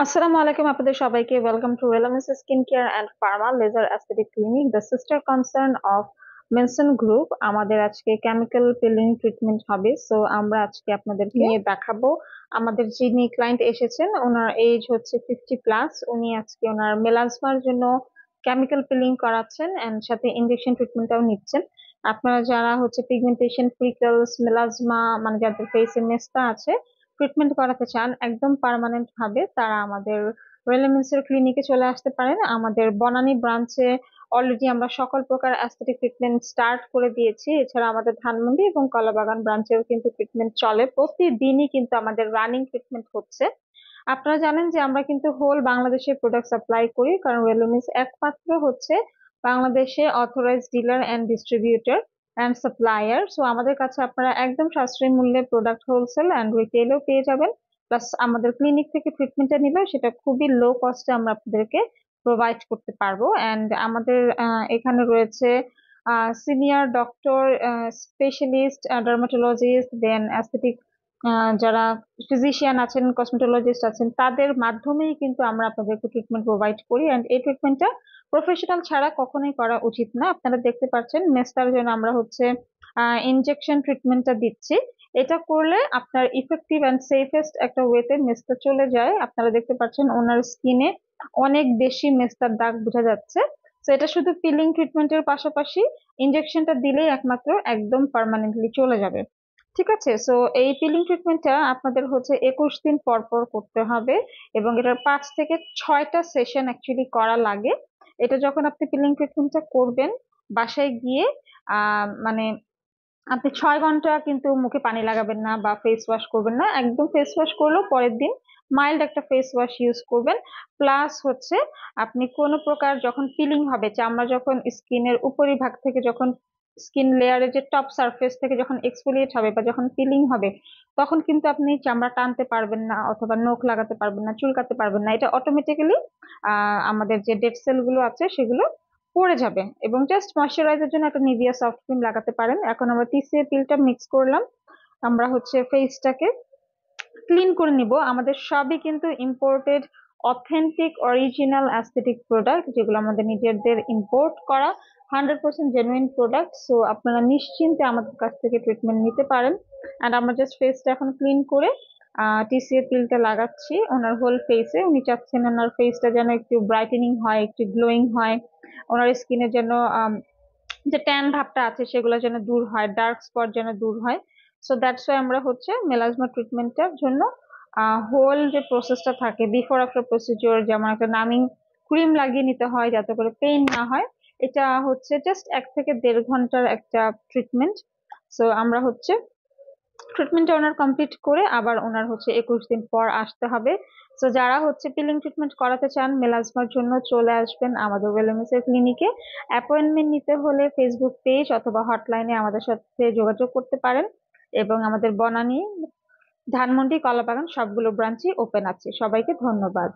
আসসালামু আলাইকুম আপনাদের সবাইকে welcome to wellness skin care and pharma laser aesthetic clinic the sister concern of Menson group. আমাদের আজকে কেমিক্যাল পিলিং ট্রিটমেন্ট হবে। সো আমরা আজকে আপনাদেরকে নিয়ে দেখাবো। আমাদের যিনি ক্লায়েন্ট এসেছেন ওনার এজ হচ্ছে 50+। উনি আজকে ওনার মেলাজমার জন্য কেমিক্যাল পিলিং করাচ্ছেন এন্ড সাথে ইনজেকশন ট্রিটমেন্টটাও নিচ্ছেন। আপনারা যারা হচ্ছে পিগমেন্টেশন, ফ্রিকলস, মেলাজমা মানে যাদের ফেসে মেস্তা আছে ট্রিটমেন্ট করাতে চান একদম পার্মানেন্ট ভাবে, তারা আমাদের রেলেমেন্সের ক্লিনিকে চলে আসতে পারেন। আমাদের বনানী ব্রাঞ্চে অলরেডি আমরা সকল প্রকার অ্যাস্থেটিক ট্রিটমেন্ট স্টার্ট করে দিয়েছি। এছাড়া আমাদের ধানমন্ডি এবং কলাবাগান ব্রাঞ্চেও কিন্তু ট্রিটমেন্ট চলে, প্রতিদিনই কিন্তু আমাদের রানিং ট্রিটমেন্ট হচ্ছে। আপনারা জানেন যে আমরা কিন্তু হোল বাংলাদেশে প্রোডাক্ট সাপ্লাই করি, কারণ রেলুমিস একমাত্র হচ্ছে বাংলাদেশে authorized dealer and distributor and supplier. So আমাদের কাছে আপনারা একদম সাশ্রয়ী মূল্যে প্রোডাক্ট হোলসেল এন্ড রিটেলও পেয়ে যাবেন। প্লাস আমাদের ক্লিনিক থেকে ট্রিটমেন্টটা নিলেও সেটা খুবই লো কস্টে আমরা আপনাদেরকে প্রোভাইড করতে পারবো। এন্ড আমাদের এখানে রয়েছে সিনিয়র ডক্টর, স্পেশালিস্ট, ডার্মাটোলজিস্ট, দেন অ্যাস্থেটিক যারা ফিজিশিয়ান আছেন, কসমেটোলজিস্ট আছেন, তাদের মাধ্যমেই কিন্তু আমরা আপনাদেরকে ট্রিটমেন্ট প্রোভাইড করি। এন্ড এই ট্রিটমেন্টটা প্রফেশনাল ছাড়া কখনোই করা উচিত না। আপনারা দেখতে পাচ্ছেন মেস্তার জন্য আমরা হচ্ছে ইনজেকশন ট্রিটমেন্টটা দিচ্ছি। এটা করলে আপনার ইফেক্টিভ এন্ড সেফেস্ট একটা ওয়েতে মেস্তা চলে যায়। আপনারা দেখতে পাচ্ছেন ওনার স্কিনে অনেক বেশি মেস্তার দাগ বোঝা যাচ্ছে। তো এটা শুধু পিলিং ট্রিটমেন্টের পাশাপাশি ইনজেকশনটা দিলেই একমাত্র একদম পার্মানেন্টলি চলে যাবে। ঠিক আছে। সো এই পিলিং ট্রিটমেন্টটা আপনাদের হচ্ছে 21 দিন পর পর করতে হবে এবং এটার 5 থেকে 6টা সেশন অ্যাকচুয়ালি করা লাগে। এটা যখন আপনি পিলিং ট্রিটমেন্টটা করবেন বাসায় গিয়ে মানে আপনি 6 ঘন্টা কিন্তু মুখে পানি লাগাবেন না বা ফেস ওয়াশ করবেন না। একদম ফেস ওয়াশ করলেও পরের দিন মাইল্ড একটা ফেস ওয়াশ ইউজ করবেন। প্লাস হচ্ছে আপনি কোনো প্রকার যখন পিলিং হবে, চামড়া যখন স্কিনের উপরিভাগ থেকে যখন স্কিন লেয়ারের যে টপ সারফেস থেকে যখন এক্সফোলিয়েট হবে বা যখন পিলিং হবে, তখন কিন্তু আপনি চামড়া টানতে পারবেন না অথবা নখ লাগাতে পারবেন না, চুলকাতে পারবেন না। এটা অটোমেটিক্যালি আমাদের যে ডেড সেল গুলো আছে সেগুলো পড়ে যাবে। এবং জাস্ট ময়শ্চারাইজার জন্য একটা নিভিয়া সফট ক্রিম লাগাতে পারেন। এখন আমরা টিসিএ পিলটা মিক্স করলাম, আমরা হচ্ছে ফেসটাকে ক্লিন করে নিব। আমাদের সবই কিন্তু imported authentic original aesthetic product, যেগুলো আমাদের নিজেদের ইম্পোর্ট করা 100% জেনুইন প্রোডাক্ট। সো আপনারা নিশ্চিন্তে আমাদের কাছ থেকে ট্রিটমেন্ট নিতে পারেন। অ্যান্ড আমরা জাস্ট ফেসটা এখন ক্লিন করে টিসিএ পিলটা লাগাচ্ছি ওনার হোল ফেসে। উনি চাচ্ছেন ওনার ফেসটা যেন একটু ব্রাইটেনিং হয়, একটু গ্লোয়িং হয়, ওনার স্কিনের যেন যে ট্যান ভাবটা আছে সেগুলো যেন দূর হয়, ডার্ক স্পট যেন দূর হয়। সো দ্যাটস ওয়াই আমরা হচ্ছে মেলাজমা ট্রিটমেন্টের জন্য হোল যে প্রসেসটা থাকে, বিফোর আফটার প্রসিডিওর, যেমন একটা নামিং ক্রিম লাগিয়ে নিতে হয় যাতে করে পেইন না হয়, এটা হচ্ছে জাস্ট 1 থেকে 1.5 ঘন্টার একটা ট্রিটমেন্ট। সো আমরা হচ্ছে ট্রিটমেন্টটা ওনার কমপ্লিট করে আবার ওনার হচ্ছে 21 দিন পর আসতে হবে। তো যারা হচ্ছে পিলিং ট্রিটমেন্ট করাতে চান মেলাজমার জন্য চলে আসবেন আমাদের ওয়েলনেসের ক্লিনিকে। অ্যাপয়েন্টমেন্ট নিতে হলে ফেসবুক পেজ অথবা হটলাইনে আমাদের সাথে যোগাযোগ করতে পারেন। এবং আমাদের বনানী, ধানমন্ডি, কলাবাগান সবগুলো ব্রাঞ্চই ওপেন আছে। সবাইকে ধন্যবাদ।